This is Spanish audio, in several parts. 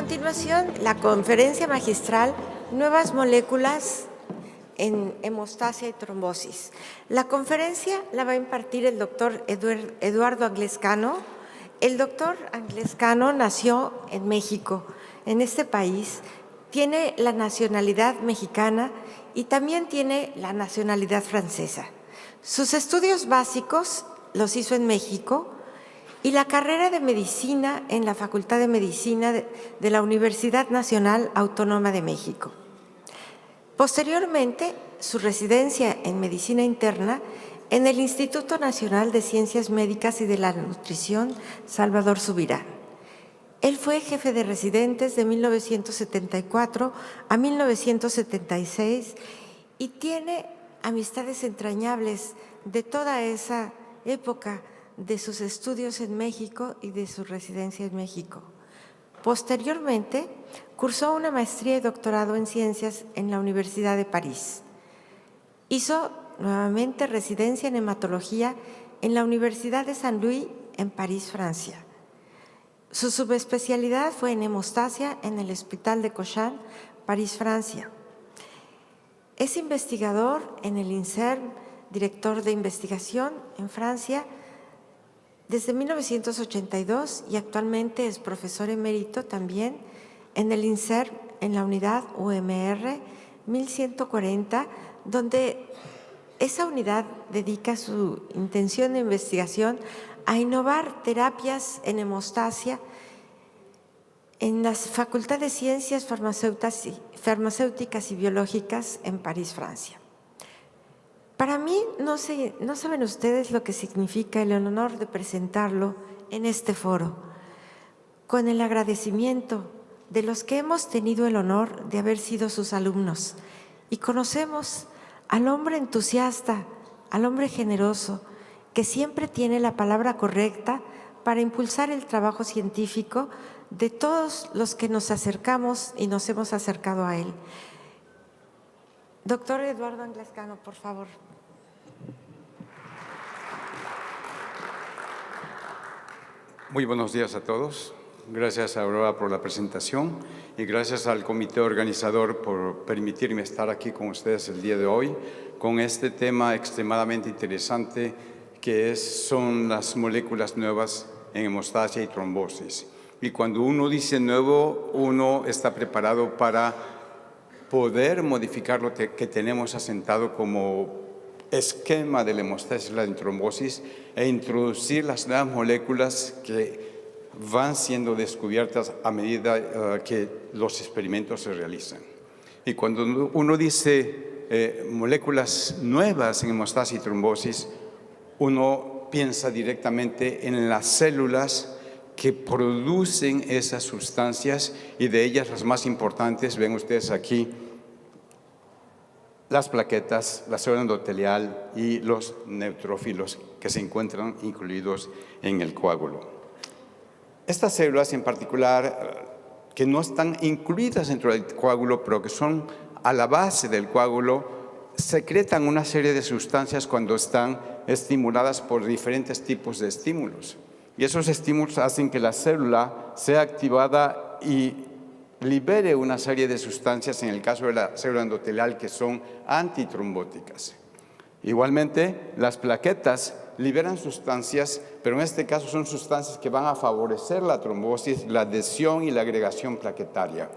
continuación, la conferencia magistral Nuevas moléculas en hemostasia y trombosis. La conferencia la va a impartir el doctor Eduardo Anglescano. El doctor Anglescano nació en México. En este país tiene la nacionalidad mexicana y también tiene la nacionalidad francesa. Sus estudios básicos los hizo en México y la carrera de medicina en la Facultad de Medicina de la Universidad Nacional Autónoma de México. Posteriormente, su residencia en medicina interna en el Instituto Nacional de Ciencias Médicas y de la Nutrición Salvador Subirán. Él fue jefe de residentes de 1974 a 1976 y tiene amistades entrañables de toda esa época de sus estudios en México y de su residencia en México. Posteriormente, cursó una maestría y doctorado en ciencias en la Universidad de París. Hizo nuevamente residencia en hematología en la Universidad de Saint-Louis en París, Francia. Su subespecialidad fue en hemostasia en el Hospital de Cochin, París, Francia. Es investigador en el INSERM, director de investigación en Francia, desde 1982 y actualmente es profesor emérito también en el INSERM, en la unidad UMR 1140, donde esa unidad dedica su intención de investigación a innovar terapias en hemostasia en las Facultades de Ciencias Farmacéuticas y Biológicas en París, Francia. Para mí, no saben ustedes lo que significa el honor de presentarlo en este foro, con el agradecimiento de los que hemos tenido el honor de haber sido sus alumnos y conocemos al hombre entusiasta, al hombre generoso, que siempre tiene la palabra correcta para impulsar el trabajo científico de todos los que nos acercamos y nos hemos acercado a él. Doctor Eduardo Anglescano, por favor. Muy buenos días a todos. Gracias, Aurora, por la presentación y gracias al comité organizador por permitirme estar aquí con ustedes el día de hoy con este tema extremadamente interesante que son las moléculas nuevas en hemostasia y trombosis. Y cuando uno dice nuevo, uno está preparado para poder modificar lo que tenemos asentado como esquema de la hemostasia y la trombosis e introducir las nuevas moléculas que van siendo descubiertas a medida que los experimentos se realizan. Y cuando uno dice moléculas nuevas en hemostasia y trombosis, uno piensa directamente en las células que producen esas sustancias y de ellas las más importantes, ven ustedes aquí, las plaquetas, la célula endotelial y los neutrófilos que se encuentran incluidos en el coágulo. Estas células en particular, que no están incluidas dentro del coágulo, pero que son a la base del coágulo, secretan una serie de sustancias cuando están estimuladas por diferentes tipos de estímulos. Y esos estímulos hacen que la célula sea activada y libere una serie de sustancias, en el caso de la célula endotelial, que son antitrombóticas. Igualmente, las plaquetas liberan sustancias, pero en este caso son sustancias que van a favorecer la trombosis, la adhesión y la agregación plaquetaria.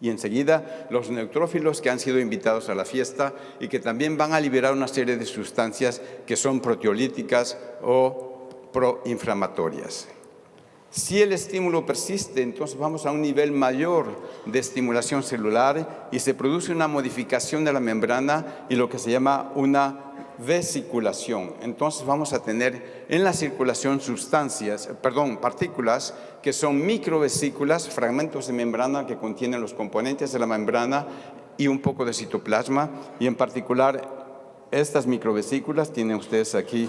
Y enseguida, los neutrófilos que han sido invitados a la fiesta y que también van a liberar una serie de sustancias que son proteolíticas o proinflamatorias. Si el estímulo persiste, entonces vamos a un nivel mayor de estimulación celular y se produce una modificación de la membrana y lo que se llama una vesiculación. Entonces vamos a tener en la circulación partículas que son microvesículas, fragmentos de membrana que contienen los componentes de la membrana y un poco de citoplasma. Y en particular, estas microvesículas, tienen ustedes aquí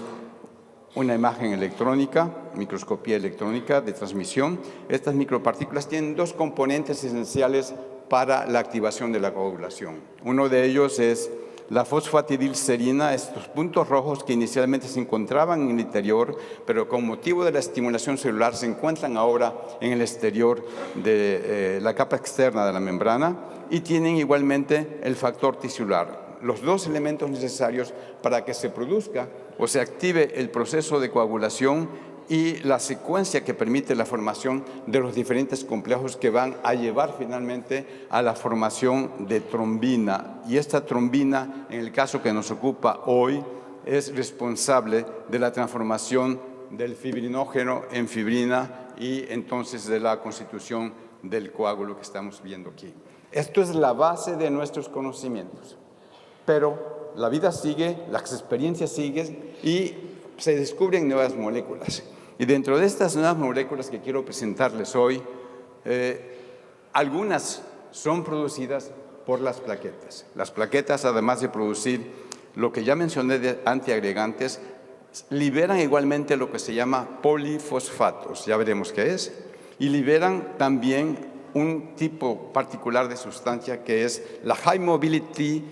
una imagen electrónica, microscopía electrónica de transmisión. Estas micropartículas tienen dos componentes esenciales para la activación de la coagulación. Uno de ellos es la fosfatidilcerina, estos puntos rojos que inicialmente se encontraban en el interior, pero con motivo de la estimulación celular se encuentran ahora en el exterior de la capa externa de la membrana, y tienen igualmente el factor tisular, los dos elementos necesarios para que se produzca o se active el proceso de coagulación y la secuencia que permite la formación de los diferentes complejos que van a llevar finalmente a la formación de trombina. Y esta trombina, en el caso que nos ocupa hoy, es responsable de la transformación del fibrinógeno en fibrina y entonces de la constitución del coágulo que estamos viendo aquí. Esto es la base de nuestros conocimientos, pero la vida sigue, las experiencias siguen y se descubren nuevas moléculas. Y dentro de estas nuevas moléculas que quiero presentarles hoy, algunas son producidas por las plaquetas. Las plaquetas, además de producir lo que ya mencioné de antiagregantes, liberan igualmente lo que se llama polifosfatos, ya veremos qué es, y liberan también un tipo particular de sustancia que es la High Mobility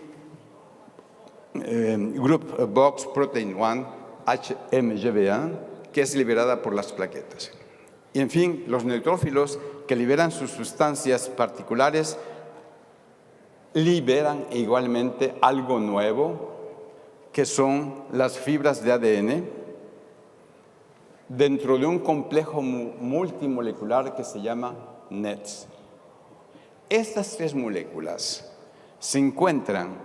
Group Box Protein 1, HMGB1, que es liberada por las plaquetas. Y en fin, los neutrófilos que liberan sus sustancias particulares liberan igualmente algo nuevo, que son las fibras de ADN, dentro de un complejo multimolecular que se llama NETs. Estas tres moléculas se encuentran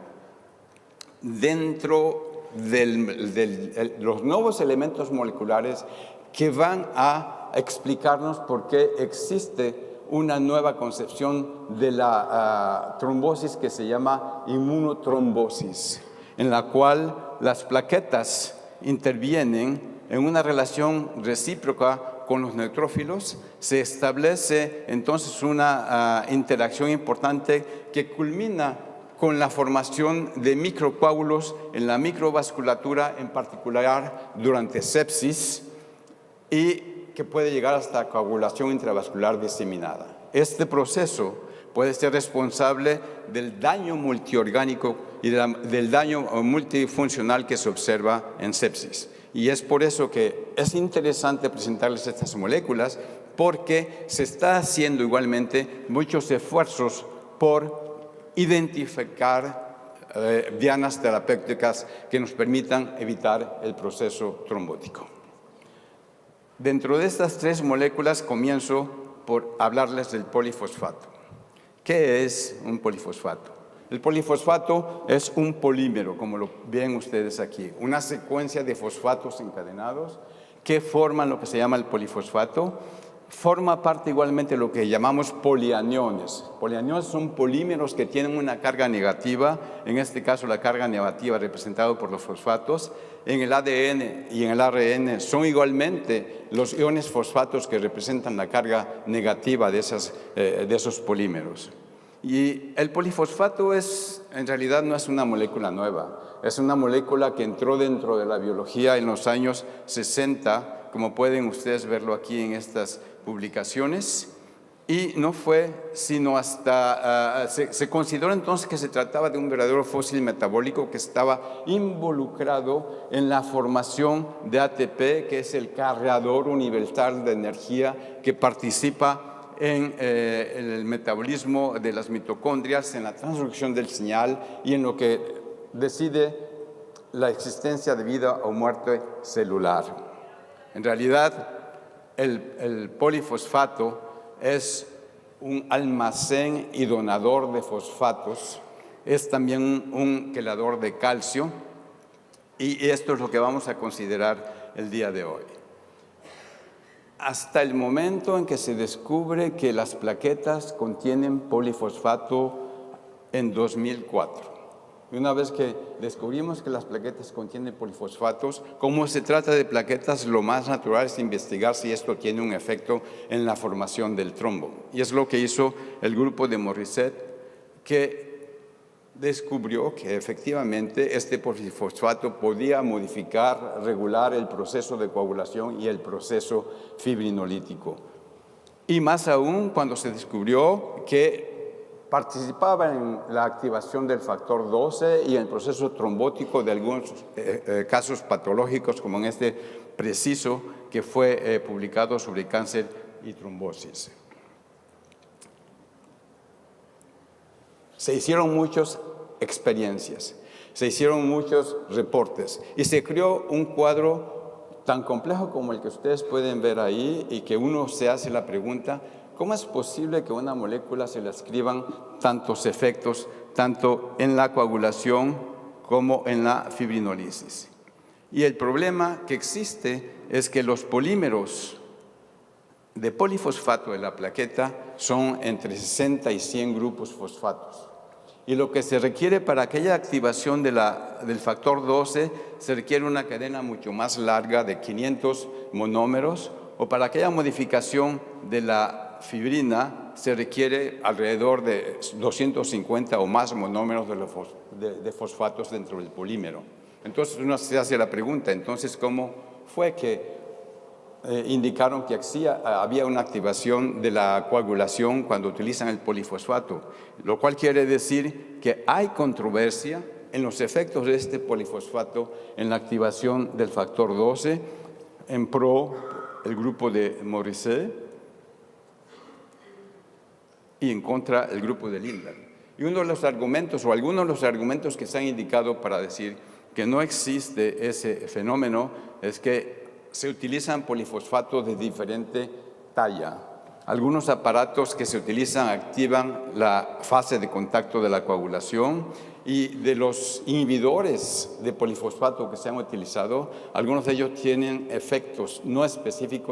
dentro de los nuevos elementos moleculares que van a explicarnos por qué existe una nueva concepción de la trombosis que se llama inmunotrombosis, en la cual las plaquetas intervienen en una relación recíproca con los neutrófilos. Se establece entonces una interacción importante que culmina con la formación de microcoágulos en la microvasculatura, en particular durante sepsis, y que puede llegar hasta coagulación intravascular diseminada. Este proceso puede ser responsable del daño multiorgánico y del daño multifuncional que se observa en sepsis. Y es por eso que es interesante presentarles estas moléculas, porque se está haciendo igualmente muchos esfuerzos por identificar dianas terapéuticas que nos permitan evitar el proceso trombótico. Dentro de estas tres moléculas comienzo por hablarles del polifosfato. ¿Qué es un polifosfato? El polifosfato es un polímero, como lo ven ustedes aquí, una secuencia de fosfatos encadenados que forman lo que se llama el polifosfato. Forma parte igualmente de lo que llamamos polianiones. Polianiones son polímeros que tienen una carga negativa, en este caso la carga negativa representada por los fosfatos. En el ADN y en el ARN son igualmente los iones fosfatos que representan la carga negativa de esos polímeros. Y el polifosfato en realidad no es una molécula nueva, es una molécula que entró dentro de la biología en los años 60, como pueden ustedes verlo aquí en estas publicaciones, y no fue sino hasta, se consideró entonces que se trataba de un verdadero fósil metabólico que estaba involucrado en la formación de ATP, que es el cargador universal de energía que participa en el metabolismo de las mitocondrias, en la transducción del señal y en lo que decide la existencia de vida o muerte celular. En realidad, el polifosfato es un almacén y donador de fosfatos, es también un quelador de calcio, y esto es lo que vamos a considerar el día de hoy. Hasta el momento en que se descubre que las plaquetas contienen polifosfato en 2004. Y una vez que descubrimos que las plaquetas contienen polifosfatos, como se trata de plaquetas, lo más natural es investigar si esto tiene un efecto en la formación del trombo. Y es lo que hizo el grupo de Morissette, que descubrió que efectivamente este polifosfato podía modificar, regular el proceso de coagulación y el proceso fibrinolítico. Y más aún cuando se descubrió que participaba en la activación del factor 12 y en el proceso trombótico de algunos casos patológicos, como en este preciso que fue publicado sobre cáncer y trombosis. Se hicieron muchas experiencias, se hicieron muchos reportes y se creó un cuadro tan complejo como el que ustedes pueden ver ahí y que uno se hace la pregunta: ¿cómo es posible que a una molécula se le escriban tantos efectos, tanto en la coagulación como en la fibrinolisis? Y el problema que existe es que los polímeros de polifosfato de la plaqueta son entre 60 y 100 grupos fosfatos. Y lo que se requiere para aquella activación del factor 12 se requiere una cadena mucho más larga de 500 monómeros, o para aquella modificación de la fibrina se requiere alrededor de 250 o más monómeros de fosfatos dentro del polímero. Entonces uno se hace la pregunta, entonces, ¿cómo fue que indicaron que había una activación de la coagulación cuando utilizan el polifosfato? Lo cual quiere decir que hay controversia en los efectos de este polifosfato en la activación del factor 12, en pro el grupo de Morisset y en contra el grupo de Lindbergh. Y uno de los argumentos, o algunos de los argumentos que se han indicado para decir que no existe ese fenómeno, es que se utilizan polifosfatos de diferente talla. Algunos aparatos que se utilizan activan la fase de contacto de la coagulación, y de los inhibidores de polifosfato que se han utilizado, algunos de ellos tienen efectos no específicos